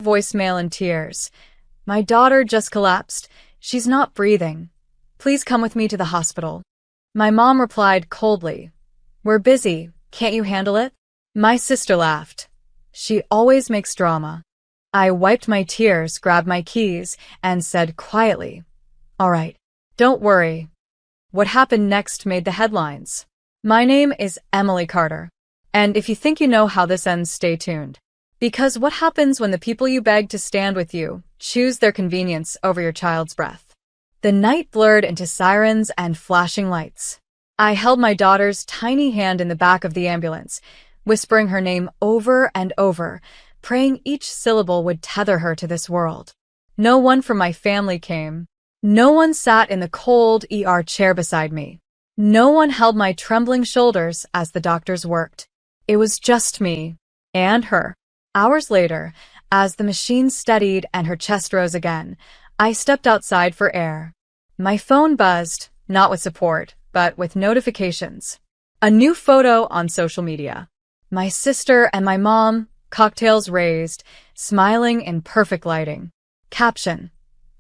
voicemail in tears. My daughter just collapsed. She's not breathing. Please come with me to the hospital. My mom replied coldly, "We're busy. Can't you handle it?" My sister laughed. She always makes drama. I wiped my tears, grabbed my keys, and said quietly, "All right, don't worry." What happened next made the headlines. My name is Emily Carter. And if you think you know how this ends, stay tuned. Because what happens when the people you beg to stand with you choose their convenience over your child's breath? The night blurred into sirens and flashing lights. I held my daughter's tiny hand in the back of the ambulance, whispering her name over and over, praying each syllable would tether her to this world. No one from my family came. No one sat in the cold ER chair beside me. No one held my trembling shoulders as the doctors worked. It was just me and her. Hours later, as the machine steadied and her chest rose again, I stepped outside for air. My phone buzzed, not with support, but with notifications. A new photo on social media. My sister and my mom, cocktails raised, smiling in perfect lighting. Caption: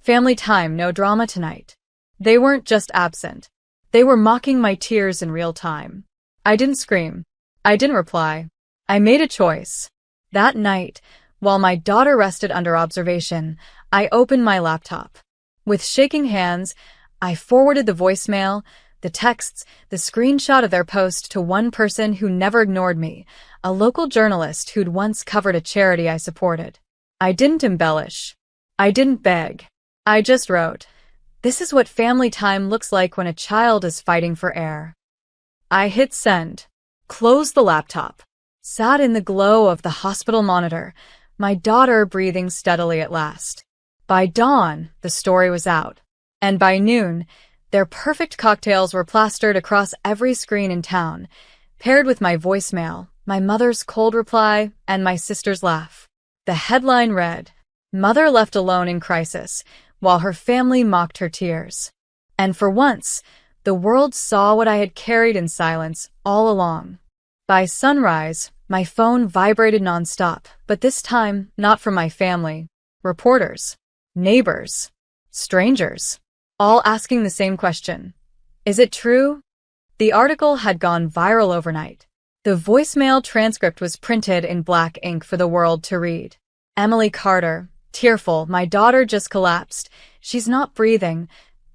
"Family time, no drama tonight." They weren't just absent. They were mocking my tears in real time. I didn't scream. I didn't reply. I made a choice. That night, while my daughter rested under observation, I opened my laptop. With shaking hands, I forwarded the voicemail, the texts, the screenshot of their post to one person who never ignored me, a local journalist who'd once covered a charity I supported. I didn't embellish. I didn't beg. I just wrote, "This is what family time looks like when a child is fighting for air." I hit send, closed the laptop, sat in the glow of the hospital monitor, my daughter breathing steadily at last. By dawn, the story was out. And by noon, their perfect cocktails were plastered across every screen in town, paired with my voicemail, my mother's cold reply, and my sister's laugh. The headline read, "Mother left alone in crisis, while her family mocked her tears." And for once, the world saw what I had carried in silence all along. By sunrise, my phone vibrated nonstop, but this time not from my family. Reporters, neighbors, strangers, all asking the same question. Is it true? The article had gone viral overnight. The voicemail transcript was printed in black ink for the world to read. Emily Carter, tearful, "My daughter just collapsed. She's not breathing.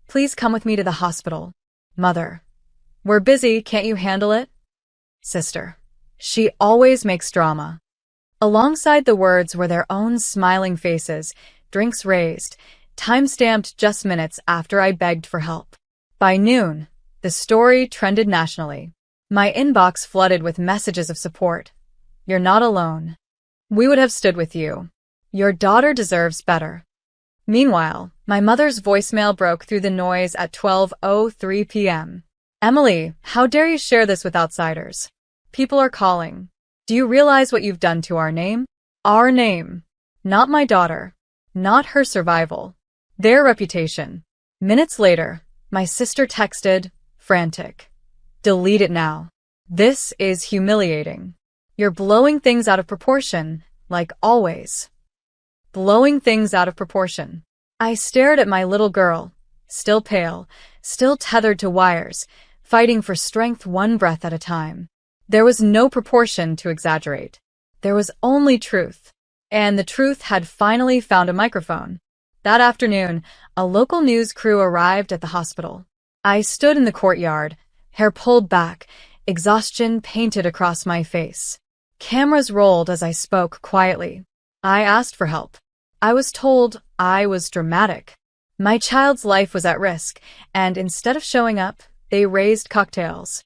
Please come with me to the hospital." Mother, "We're busy. Can't you handle it?" Sister, "She always makes drama." Alongside the words were their own smiling faces, drinks raised, time-stamped just minutes after I begged for help. By noon, the story trended nationally. My inbox flooded with messages of support. "You're not alone. We would have stood with you. Your daughter deserves better." Meanwhile, my mother's voicemail broke through the noise at 12:03 p.m. "Emily, how dare you share this with outsiders? People are calling. Do you realize what you've done to our name? Our name. Not my daughter. Not her survival. Their reputation." Minutes later, my sister texted, frantic, "Delete it now. This is humiliating. You're blowing things out of proportion, like always." Blowing things out of proportion. I stared at my little girl, still pale, still tethered to wires, fighting for strength one breath at a time. There was no proportion to exaggerate. There was only truth. And the truth had finally found a microphone. That afternoon, a local news crew arrived at the hospital. I stood in the courtyard, hair pulled back, exhaustion painted across my face. Cameras rolled as I spoke quietly. I asked for help. I was told I was dramatic. My child's life was at risk, and instead of showing up, they raised cocktails.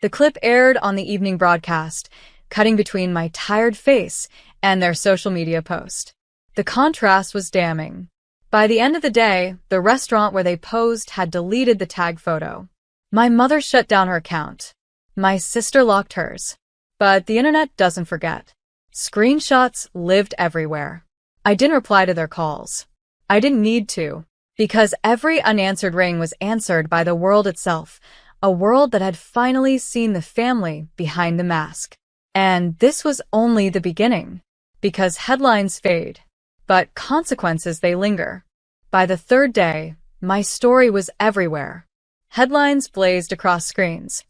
The clip aired on the evening broadcast, cutting between my tired face and their social media post. The contrast was damning. By the end of the day, the restaurant where they posed had deleted the tag photo. My mother shut down her account. My sister locked hers. But the internet doesn't forget. Screenshots lived everywhere. I didn't reply to their calls. I didn't need to, because every unanswered ring was answered by the world itself, a world that had finally seen the family behind the mask. And this was only the beginning, because headlines fade, but consequences they linger. By the third day, my story was everywhere. Headlines blazed across screens.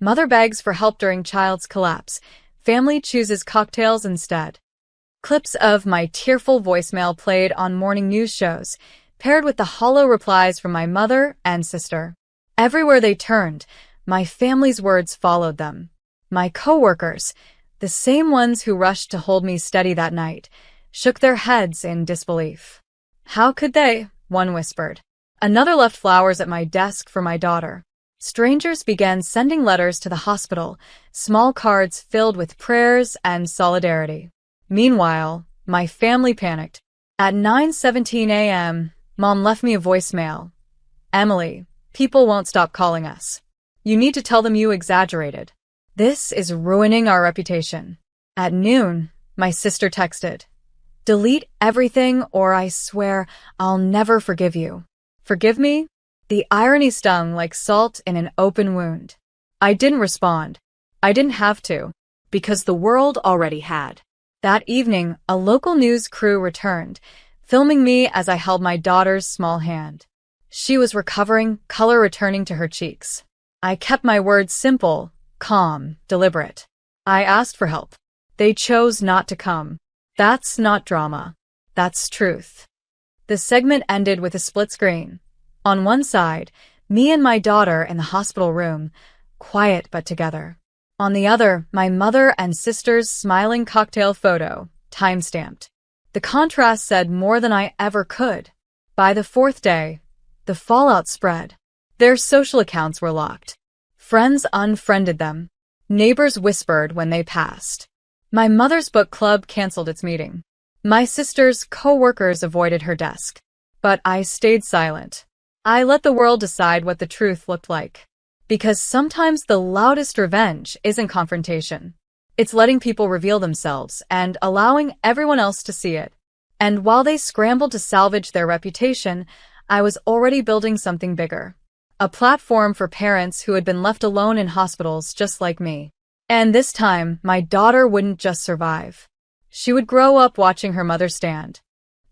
Mother begs for help during child's collapse. Family chooses cocktails instead. Clips of my tearful voicemail played on morning news shows, paired with the hollow replies from my mother and sister. Everywhere they turned, my family's words followed them. My coworkers, the same ones who rushed to hold me steady that night, shook their heads in disbelief. How could they? One whispered. Another left flowers at my desk for my daughter. Strangers began sending letters to the hospital, small cards filled with prayers and solidarity. Meanwhile, my family panicked. At 9:17 a.m., Mom left me a voicemail. Emily, people won't stop calling us. You need to tell them you exaggerated. This is ruining our reputation. At noon, my sister texted. Delete everything or I swear I'll never forgive you. Forgive me? The irony stung like salt in an open wound. I didn't respond. I didn't have to, because the world already had. That evening, a local news crew returned, filming me as I held my daughter's small hand. She was recovering, color returning to her cheeks. I kept my words simple, calm, deliberate. I asked for help. They chose not to come. That's not drama. That's truth. The segment ended with a split screen. On one side, me and my daughter in the hospital room, quiet but together. On the other, my mother and sister's smiling cocktail photo, time-stamped. The contrast said more than I ever could. By the fourth day, the fallout spread. Their social accounts were locked. Friends unfriended them. Neighbors whispered when they passed. My mother's book club canceled its meeting. My sister's co-workers avoided her desk. But I stayed silent. I let the world decide what the truth looked like. Because sometimes the loudest revenge isn't confrontation. It's letting people reveal themselves and allowing everyone else to see it. And while they scrambled to salvage their reputation, I was already building something bigger. A platform for parents who had been left alone in hospitals just like me. And this time, my daughter wouldn't just survive. She would grow up watching her mother stand.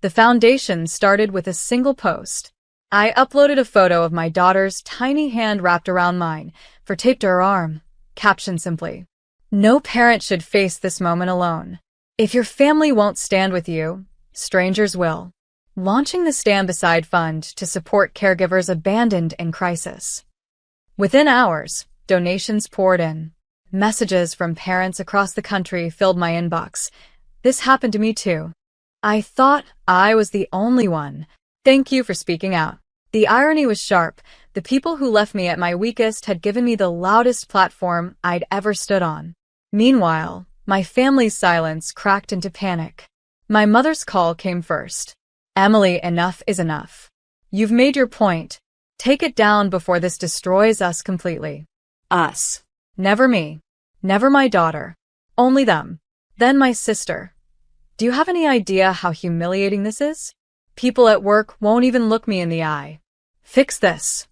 The foundation started with a single post. I uploaded a photo of my daughter's tiny hand wrapped around mine, for taped to her arm. Captioned simply, "No parent should face this moment alone. If your family won't stand with you, strangers will." Launching the Stand Beside Fund to support caregivers abandoned in crisis. Within hours, donations poured in. Messages from parents across the country filled my inbox. This happened to me too. I thought I was the only one. Thank you for speaking out. The irony was sharp. The people who left me at my weakest had given me the loudest platform I'd ever stood on. Meanwhile, my family's silence cracked into panic. My mother's call came first. Emily, enough is enough. You've made your point. Take it down before this destroys us completely. Us. Never me. Never my daughter. Only them. Then my sister. Do you have any idea how humiliating this is? People at work won't even look me in the eye. Fix this.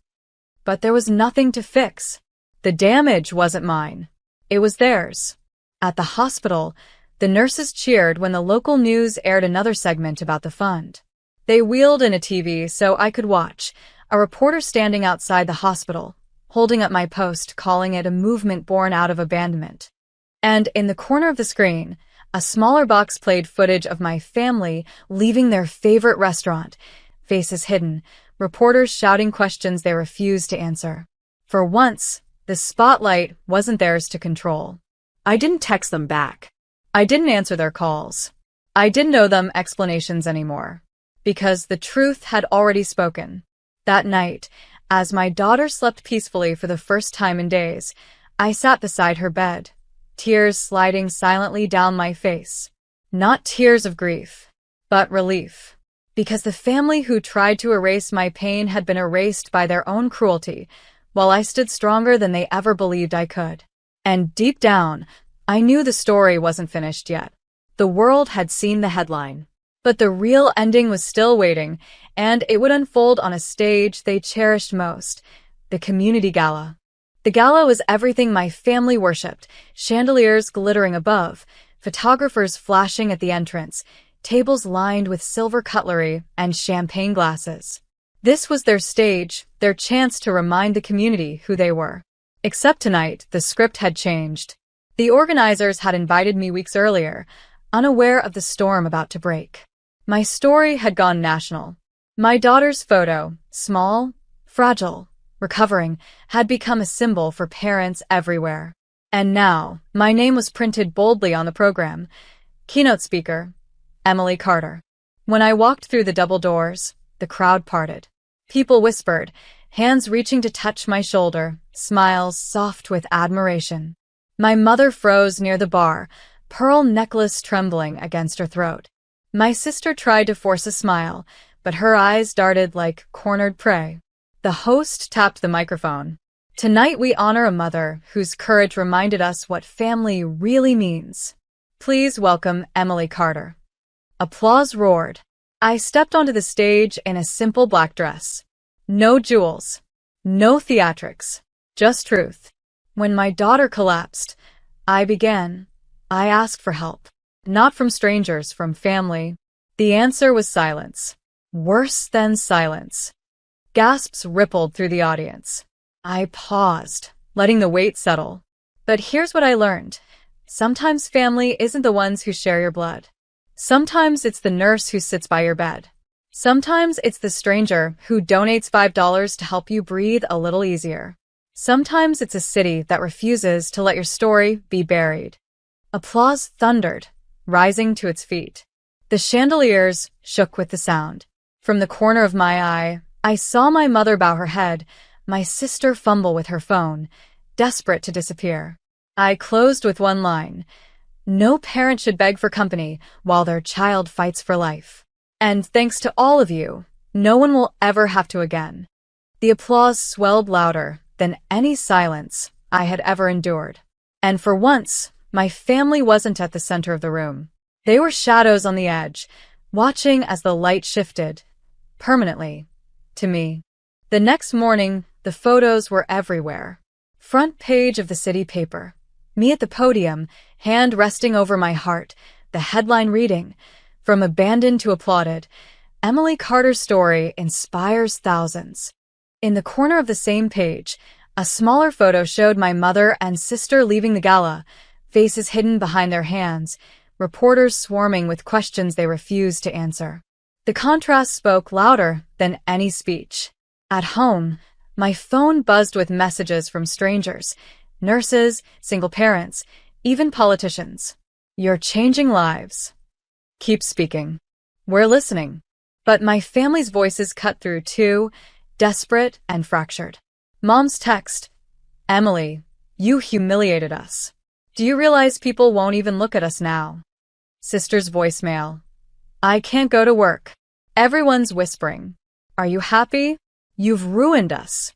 But there was nothing to fix. The damage wasn't mine. It was theirs. At the hospital, the nurses cheered when the local news aired another segment about the fund. They wheeled in a TV so I could watch, a reporter standing outside the hospital, holding up my post, calling it a movement born out of abandonment. And in the corner of the screen, a smaller box played footage of my family leaving their favorite restaurant, faces hidden, reporters shouting questions they refused to answer. For once, the spotlight wasn't theirs to control. I didn't text them back. I didn't answer their calls. I didn't owe them explanations anymore. Because the truth had already spoken. That night, as my daughter slept peacefully for the first time in days, I sat beside her bed, tears sliding silently down my face. Not tears of grief, but relief. Because the family who tried to erase my pain had been erased by their own cruelty, while I stood stronger than they ever believed I could. And deep down, I knew the story wasn't finished yet. The world had seen the headline. But the real ending was still waiting, and it would unfold on a stage they cherished most, the community gala. The gala was everything my family worshipped, chandeliers glittering above, photographers flashing at the entrance, tables lined with silver cutlery and champagne glasses. This was their stage, their chance to remind the community who they were. Except tonight, the script had changed. The organizers had invited me weeks earlier, unaware of the storm about to break. My story had gone national. My daughter's photo, small, fragile, recovering, had become a symbol for parents everywhere. And now, my name was printed boldly on the program. Keynote speaker, Emily Carter. When I walked through the double doors, the crowd parted. People whispered, hands reaching to touch my shoulder, smiles soft with admiration. My mother froze near the bar, pearl necklace trembling against her throat. My sister tried to force a smile, but her eyes darted like cornered prey. The host tapped the microphone. Tonight we honor a mother whose courage reminded us what family really means. Please welcome Emily Carter. Applause roared. I stepped onto the stage in a simple black dress. No jewels. No theatrics. Just truth. When my daughter collapsed, I asked for help. Not from strangers, from family. The answer was silence. Worse than silence. Gasps rippled through the audience. I paused, letting the weight settle. But here's what I learned. Sometimes family isn't the ones who share your blood. Sometimes it's the nurse who sits by your bed. Sometimes it's the stranger who donates $5 to help you breathe a little easier. Sometimes it's a city that refuses to let your story be buried. Applause thundered, rising to its feet. The chandeliers shook with the sound. From the corner of my eye, I saw my mother bow her head, my sister fumble with her phone, desperate to disappear. I closed with one line. No parent should beg for company while their child fights for life. And thanks to all of you, no one will ever have to again. The applause swelled louder than any silence I had ever endured. And for once, my family wasn't at the center of the room. They were shadows on the edge, watching as the light shifted, permanently, to me. The next morning, the photos were everywhere. Front page of the city paper. Me at the podium, hand resting over my heart, the headline reading, "From abandoned to applauded, Emily Carter's story inspires thousands." In the corner of the same page, a smaller photo showed my mother and sister leaving the gala, faces hidden behind their hands, reporters swarming with questions they refused to answer. The contrast spoke louder than any speech. At home, my phone buzzed with messages from strangers, nurses, single parents, even politicians. You're changing lives. Keep speaking. We're listening. But my family's voices cut through too, desperate and fractured. Mom's text, "Emily, you humiliated us. Do you realize people won't even look at us now?" Sister's voicemail, "I can't go to work. Everyone's whispering. Are you happy? You've ruined us."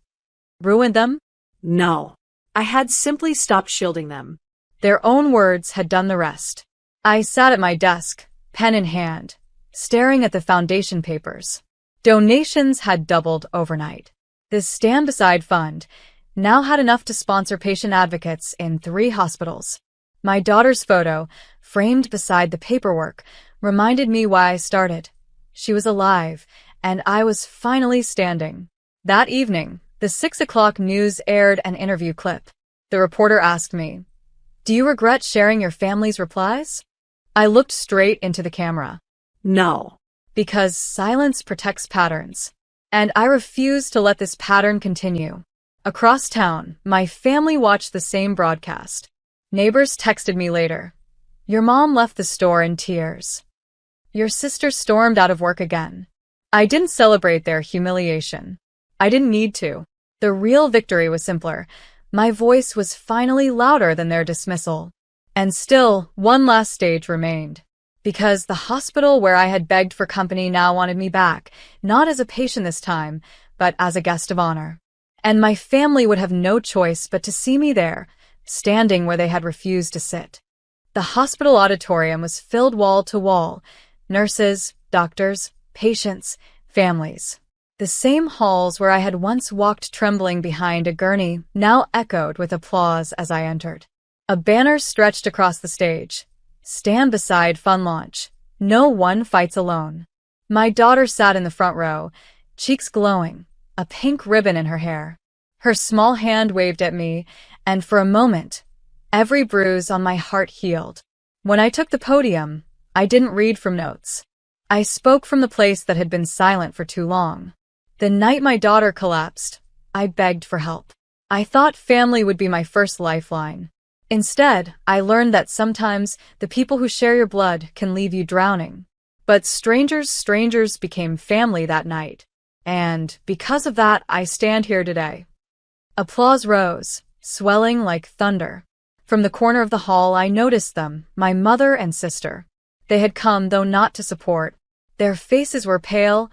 Ruined them? No. I had simply stopped shielding them. Their own words had done the rest. I sat at my desk, pen in hand, staring at the foundation papers. Donations had doubled overnight. The Stand Beside Fund now had enough to sponsor patient advocates in 3 hospitals. My daughter's photo, framed beside the paperwork, reminded me why I started. She was alive, and I was finally standing. That evening, the 6 o'clock news aired an interview clip. The reporter asked me, "Do you regret sharing your family's replies?" I looked straight into the camera. No. Because silence protects patterns. And I refuse to let this pattern continue. Across town, my family watched the same broadcast. Neighbors texted me later. "Your mom left the store in tears. Your sister stormed out of work again." I didn't celebrate their humiliation. I didn't need to. The real victory was simpler. My voice was finally louder than their dismissal. And still, one last stage remained. Because the hospital where I had begged for company now wanted me back, not as a patient this time, but as a guest of honor. And my family would have no choice but to see me there, standing where they had refused to sit. The hospital auditorium was filled wall to wall. Nurses, doctors, patients, families. The same halls where I had once walked trembling behind a gurney now echoed with applause as I entered. A banner stretched across the stage. "Stand Beside Fund Launch. No one fights alone. My daughter sat in the front row, cheeks glowing, a pink ribbon in her hair. Her small hand waved at me, and for a moment, every bruise on my heart healed. When I took the podium, I didn't read from notes. I spoke from the place that had been silent for too long. The night my daughter collapsed, I begged for help. I thought family would be my first lifeline. Instead, I learned that sometimes the people who share your blood can leave you drowning. But strangers became family that night. And because of that, I stand here today. Applause rose, swelling like thunder. From the corner of the hall, I noticed them, my mother and sister. They had come, though not to support. Their faces were pale,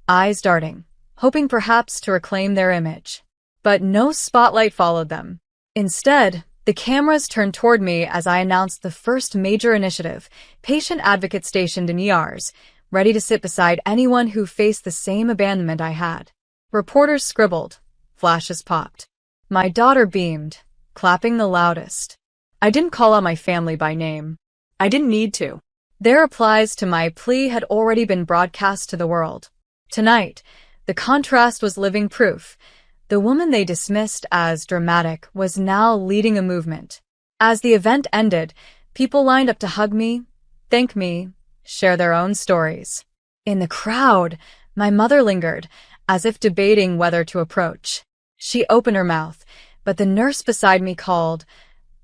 eyes darting, hoping perhaps to reclaim their image. But no spotlight followed them. Instead, the cameras turned toward me as I announced the first major initiative, patient advocate stationed in ERs, ready to sit beside anyone who faced the same abandonment I had. Reporters scribbled. Flashes popped. My daughter beamed, clapping the loudest. I didn't call out my family by name. I didn't need to. Their replies to my plea had already been broadcast to the world. Tonight, the contrast was living proof. The woman they dismissed as dramatic was now leading a movement. As the event ended, people lined up to hug me, thank me, share their own stories. In the crowd, my mother lingered, as if debating whether to approach. She opened her mouth, but the nurse beside me called,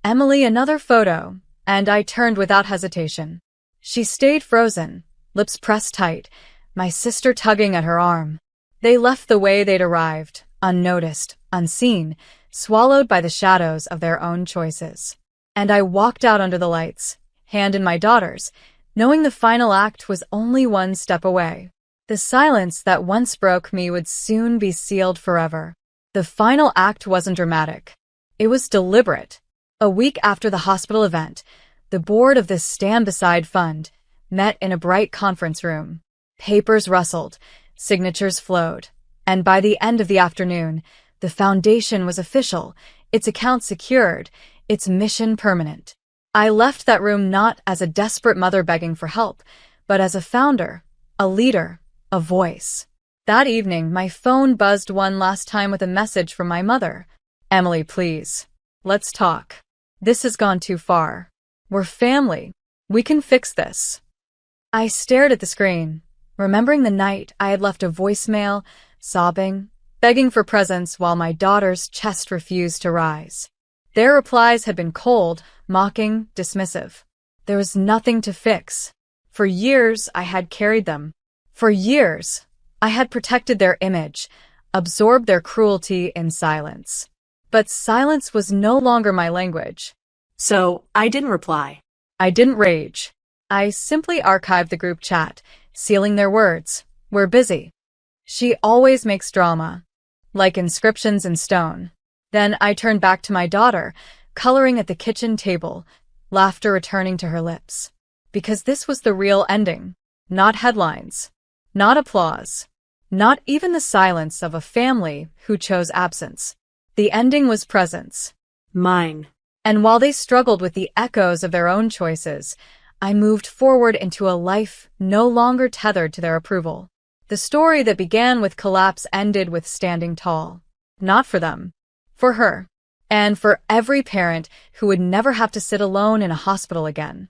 "Emily, another photo," and I turned without hesitation. She stayed frozen, lips pressed tight, my sister tugging at her arm. They left the way they'd arrived, unnoticed, unseen, swallowed by the shadows of their own choices. And I walked out under the lights, hand in my daughter's, knowing the final act was only one step away. The silence that once broke me would soon be sealed forever. The final act wasn't dramatic. It was deliberate. A week after the hospital event, the board of the Stand Beside Fund met in a bright conference room. Papers rustled, signatures flowed, and by the end of the afternoon, the foundation was official, its account secured, its mission permanent. I left that room not as a desperate mother begging for help, but as a founder, a leader, a voice. That evening, my phone buzzed one last time with a message from my mother. "Emily, please. Let's talk. This has gone too far. We're family. We can fix this." I stared at the screen, remembering the night I had left a voicemail, sobbing, begging for presence while my daughter's chest refused to rise. Their replies had been cold, mocking, dismissive. There was nothing to fix. For years, I had carried them. For years, I had protected their image, absorbed their cruelty in silence. But silence was no longer my language. So, I didn't reply. I didn't rage. I simply archived the group chat, sealing their words. "We're busy." She always makes drama, like inscriptions in stone. Then I turned back to my daughter, coloring at the kitchen table, laughter returning to her lips. Because this was the real ending. Not headlines. Not applause. Not even the silence of a family who chose absence. The ending was presence. Mine. And while they struggled with the echoes of their own choices, I moved forward into a life no longer tethered to their approval. The story that began with collapse ended with standing tall. Not for them. For her. And for every parent who would never have to sit alone in a hospital again.